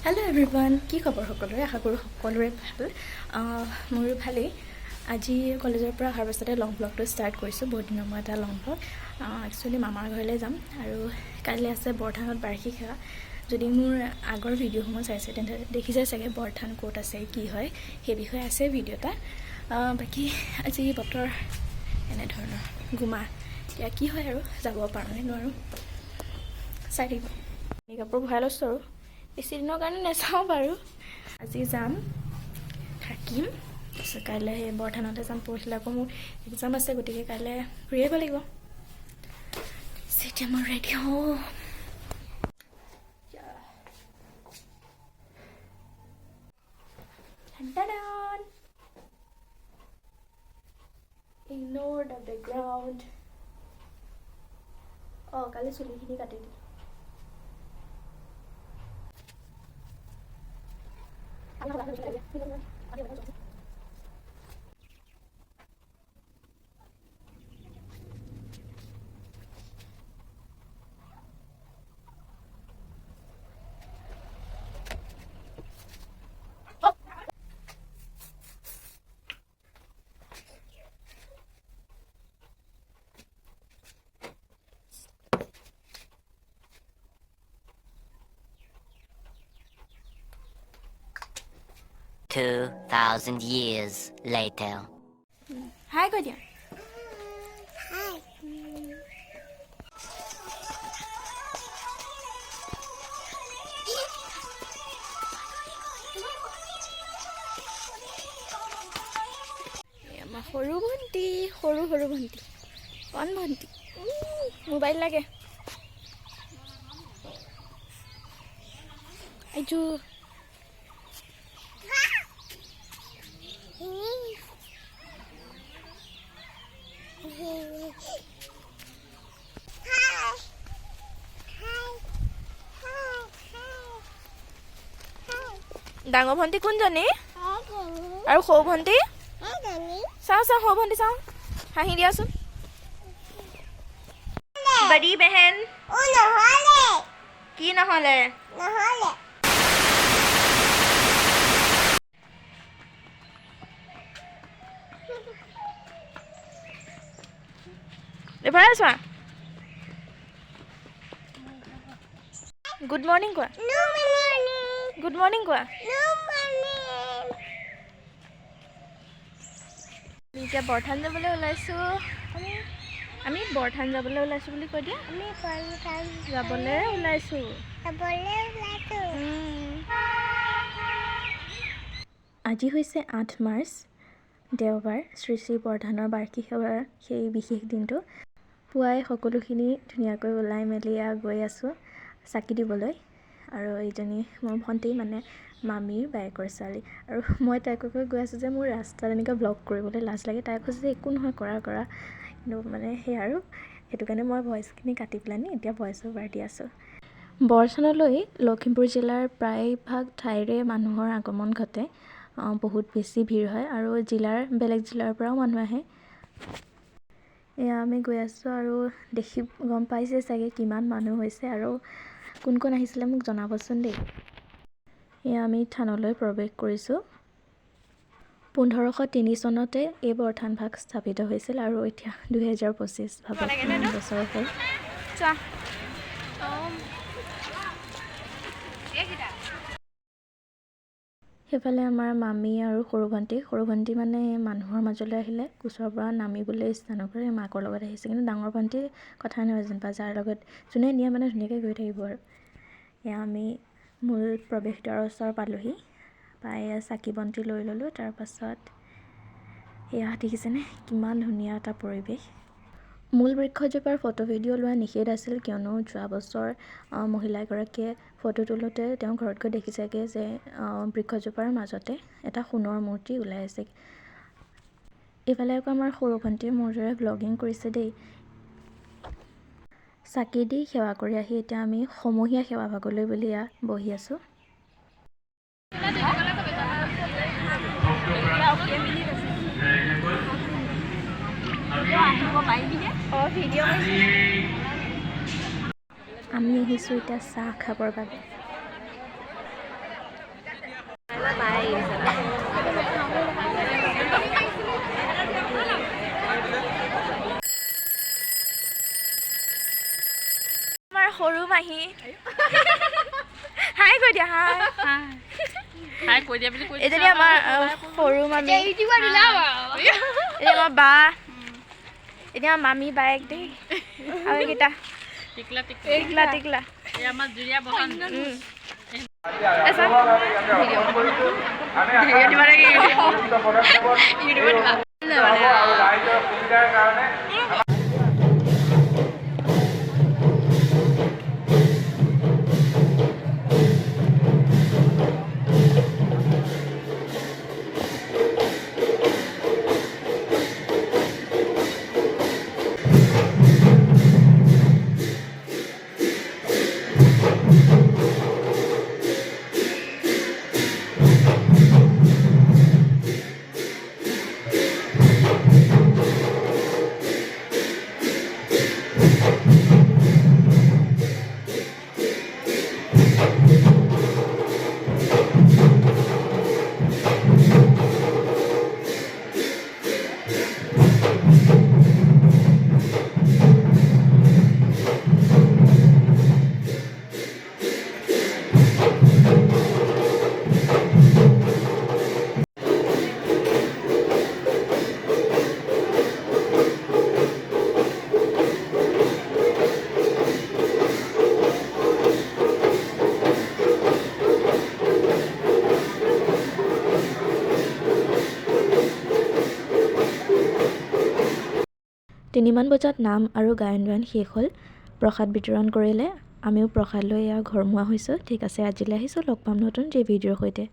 Hello' everyone, কি খবৰ সকলোৰে? আশা কৰোঁ সকলোৰে ভাল। মোৰো ভালেই। আজি কলেজৰ পৰা অহাৰ পাছতে লং ব্লগটো ষ্টাৰ্ট কৰিছোঁ। বহুত দিনৰ মই এটা লং ব্লগ। একচুৱেলি মামাৰ ঘৰলৈ যাম আৰু কাইলৈ আছে বৰঠানত বাৰ্ষিক সেৱা। যদি মোৰ আগৰ ভিডিঅ'সমূহ চাইছে তেন্তে দেখিছে চাগে বৰঠান ক'ত আছে, কি হয়, সেই বিষয়ে আছে ভিডিঅ' এটা। বাকী আজি বতৰ এনেধৰণৰ গোমা। এতিয়া কি হয় আৰু যাব পাৰোঁ নে নোৱাৰোঁ চাই থাকিব। কাপোৰ ভৰাই লৈছোঁ আৰু বেছি দিনৰ কাৰণে নাচাওঁ বাৰু। আজি যাম, থাকিম, তাৰপিছত কাইলৈ সেই বৰঠানতে যাম। পৰহিলৈ আকৌ মোৰ এক্সাম আছে, গতিকে কাইলৈ ঘূৰি আহিব লাগিব। এতিয়া মই ৰেডি হওঁ। Ignore the background. কালি চুলিখিনি কাটি দিম। $2,000 years later. Hi, কৈ দিয়া। Hi. আমাৰ সৰু ভণ্টি, সৰু ভণ্টি, কণ ভণ্টি, মোবাইল লাগে। এইটো ডাঙৰ ভণ্টি কোনজনী আৰু সৰু ভণ্টি? চাওঁ সৰু ভণ্টি চাওঁ, হাঁহি দিয়াচোন। বড়ি বেহেন কি নহ'লে? এবাৰ চোৱা। গুড মৰ্ণিং কোৱা। গুড মৰ্ণিং কোৱা। এতিয়া বৰঠান যাবলৈ ওলাইছোঁ। আমি বৰঠান যাবলৈ ওলাইছোঁ বুলি কৈ দিয়া। যাবলৈ ওলাইছোঁ। আজি হৈছে 8 মাৰ্চ, দেওবাৰ। শ্ৰী শ্ৰী বৰঠানৰ বাৰ্ষিক সেৱাৰ সেই বিশেষ দিনটো। পুৱাই সকলোখিনি ধুনীয়াকৈ ওলাই মেলি গৈ আছোঁ চাকি দিবলৈ। আৰু এইজনী মোৰ ভণ্টি, মানে মামীৰ বায়েকৰ ছোৱালী। আৰু মই তাইক কৈ গৈ আছোঁ যে মোৰ ৰাস্তাত এনেকৈ ব্লগ কৰিবলৈ লাজ লাগে। তাই কৈছে যে একো নহয়, কৰা। কিন্তু মানে সেই আৰু সেইটো কাৰণে মই ভইচখিনি কাটি পেলানি এতিয়া ভইচ অভাৰ দি আছোঁ। বৰঠানলৈ লখিমপুৰ জিলাৰ প্ৰায়ভাগ ঠাইৰে মানুহৰ আগমন ঘটে। বহুত বেছি ভিৰ হয় আৰু বেলেগ জিলাৰ পৰাও মানুহ আহে। এয়া আমি গৈ আছোঁ আৰু দেখি গম পাইছে চাগে কিমান মানুহ হৈছে আৰু কোন কোন আহিছিলে মোক জনাবচোন দেই। এয়া আমি থানলৈ প্ৰৱেশ কৰিছোঁ। 1503 চনতে এই বৰঠান ভাগ স্থাপিত হৈছিল আৰু এতিয়া 2025 ভাবক কিমান বছৰ হ'ল। সেইফালে আমাৰ মামী আৰু সৰু ভণ্টি মানে মানুহৰ মাজলৈ আহিলে কোচৰ পৰা নামিবলৈ ইচ্ছা নকৰে, মাকৰ লগত আহিছে। কিন্তু ডাঙৰ ভণ্টি কথা নহয় যেনিবা, যাৰ লগত যোনে নিয়ে মানে ধুনীয়াকৈ গৈ থাকিব আৰু। এয়া আমি মূল প্ৰৱেশদ্বাৰৰ ওচৰ পালোহি। পাই চাকি বন্তি লৈ ল'লোঁ। তাৰপাছত এয়া দেখিছেনে কিমান ধুনীয়া এটা পৰিৱেশ। মূল বৃক্ষজোপাৰ ফটো ভিডিঅ' লোৱা নিষেধ আছিল, কিয়নো যোৱা বছৰ মহিলা এগৰাকীয়ে ফটো তোলোতে তেওঁ ঘৰত গৈ দেখিছেগৈ যে বৃক্ষজোপাৰ মাজতে এটা সোণৰ মূৰ্তি ওলাই আছে। এইফালে আকৌ আমাৰ সৰু ভণ্টিয়ে মোৰ দৰে ব্লগিং কৰিছে দেই। চাকি দি সেৱা কৰি আহি এতিয়া আমি সমূহীয়া সেৱা ভাগলৈ বুলি বহি আছোঁ। আমি আহিছোঁ এতিয়া চাহ খাবৰ বাবে। আমাৰ সৰু মাহী হাই কৈ দিয়া হাই হাই কৈ দিয়া বুলি কৈ এজনী আমাৰ সৰু মামী এতিয়া আমাৰ বা এতিয়া আমাৰ মামী বায়েক দেই আৰু এইকেইটা টিকলা টিকলা টিকলা এই আমাৰ জুৰিয়া বহান তিনিমান বজাত নাম আৰু গায়ন বায়ন শেষ হ'ল প্ৰসাদ বিতৰণ কৰিলে আমিও প্ৰসাদ লৈ ঘৰমুৱা হৈছোঁ ঠিক আছে আজিলৈ আহিছোঁ লগ পাম নতুন ভিডিঅ'ৰ সৈতে